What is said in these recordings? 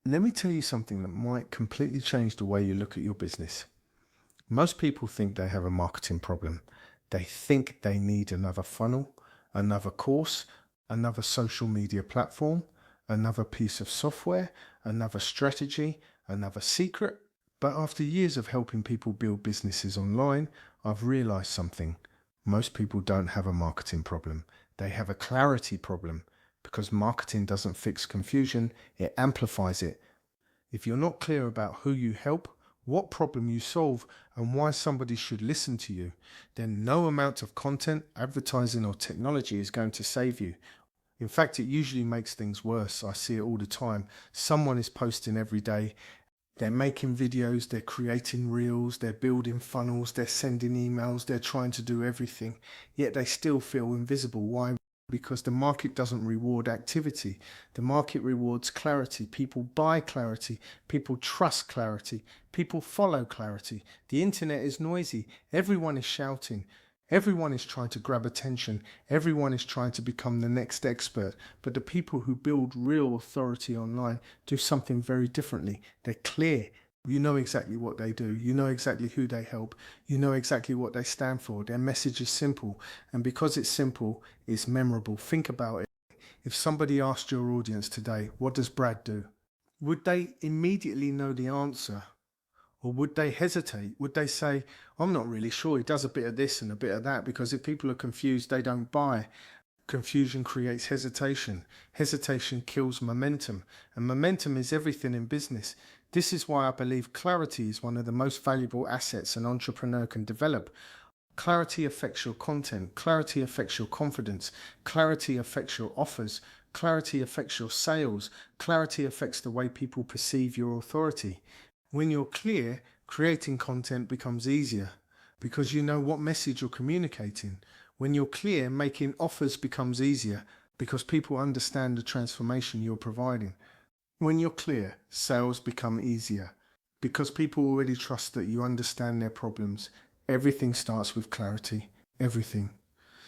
Let me tell you something that might completely change the way you look at your business. Most people think they have a marketing problem. They think they need another funnel, another course, another social media platform, another piece of software, another strategy, another secret. But after years of helping people build businesses online, I've realized something. Most people don't have a marketing problem. They have a clarity problem because marketing doesn't fix confusion, it amplifies it. If you're not clear about who you help, what problem you solve, and why somebody should listen to you, then no amount of content, advertising, or technology is going to save you. In fact, it usually makes things worse. I see it all the time. Someone is posting every day. They're making videos, they're creating reels, they're building funnels, they're sending emails, they're trying to do everything, yet they still feel invisible. Why? Because the market doesn't reward activity. The market rewards clarity. People buy clarity. People trust clarity. People follow clarity. The internet is noisy. Everyone is shouting. Everyone is trying to grab attention. Everyone is trying to become the next expert. But the people who build real authority online do something very differently. They're clear. You know exactly what they do. You know exactly who they help. You know exactly what they stand for. Their message is simple. And because it's simple, it's memorable. Think about it. If somebody asked your audience today, what does Brad do? Would they immediately know the answer? Or would they hesitate? Would they say, I'm not really sure, he does a bit of this and a bit of that? Because if people are confused, they don't buy. Confusion creates hesitation. Hesitation kills momentum. And momentum is everything in business. This is why I believe clarity is one of the most valuable assets an entrepreneur can develop. Clarity affects your content. Clarity affects your confidence. Clarity affects your offers. Clarity affects your sales. Clarity affects the way people perceive your authority. When you're clear, creating content becomes easier because you know what message you're communicating. When you're clear, making offers becomes easier because people understand the transformation you're providing. When you're clear, sales become easier because people already trust that you understand their problems. Everything starts with clarity. Everything.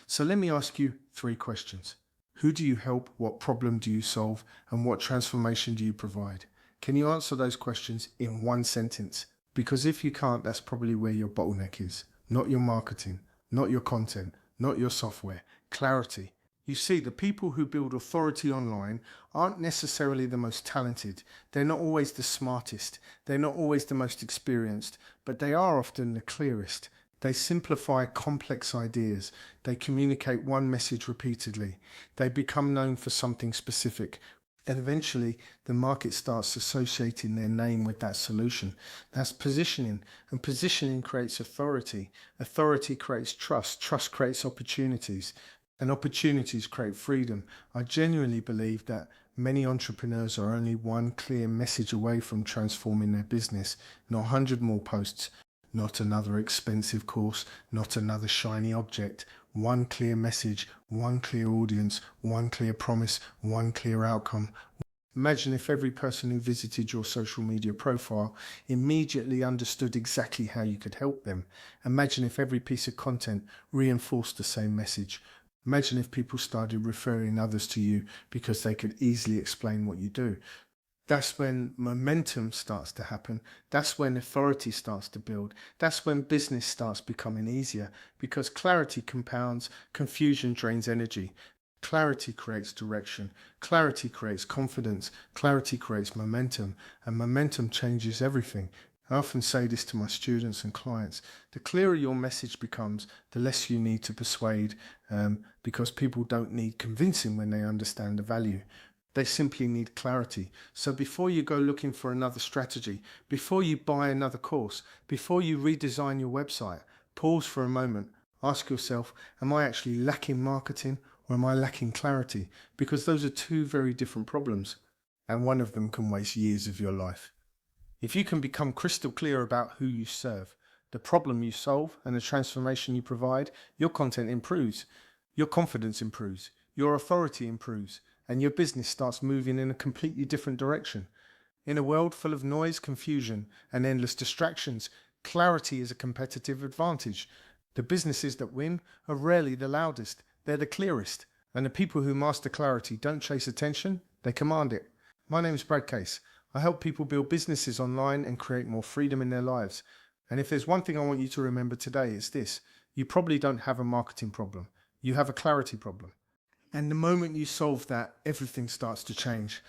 So let me ask you 3 questions. Who do you help? What problem do you solve? And what transformation do you provide? Can you answer those questions in one sentence? Because if you can't, that's probably where your bottleneck is. Not your marketing, not your content, not your software. Clarity. You see, the people who build authority online aren't necessarily the most talented. They're not always the smartest. They're not always the most experienced, but they are often the clearest. They simplify complex ideas. They communicate one message repeatedly. They become known for something specific. And eventually, the market starts associating their name with that solution. That's positioning. And positioning creates authority. Authority creates trust. Trust creates opportunities. And opportunities create freedom. I genuinely believe that many entrepreneurs are only one clear message away from transforming their business, not 100 more posts, not another expensive course, not another shiny object. One clear message, one clear audience, one clear promise, one clear outcome. Imagine if every person who visited your social media profile immediately understood exactly how you could help them. Imagine if every piece of content reinforced the same message. Imagine if people started referring others to you because they could easily explain what you do. That's when momentum starts to happen. That's when authority starts to build. That's when business starts becoming easier because clarity compounds, confusion drains energy. Clarity creates direction. Clarity creates confidence. Clarity creates momentum, and momentum changes everything. I often say this to my students and clients. The clearer your message becomes, the less you need to persuade, because people don't need convincing when they understand the value. They simply need clarity. So before you go looking for another strategy, before you buy another course, before you redesign your website, pause for a moment. Ask yourself, am I actually lacking marketing or am I lacking clarity? Because those are two very different problems, and one of them can waste years of your life. If you can become crystal clear about who you serve, the problem you solve, and the transformation you provide, your content improves, your confidence improves, your authority improves, and your business starts moving in a completely different direction. In a world full of noise, confusion, and endless distractions, clarity is a competitive advantage. The businesses that win are rarely the loudest, they're the clearest. And the people who master clarity don't chase attention, they command it. My name is Brad Case. I help people build businesses online and create more freedom in their lives. And if there's one thing I want you to remember today, it's this. You probably don't have a marketing problem. You have a clarity problem. And the moment you solve that, everything starts to change.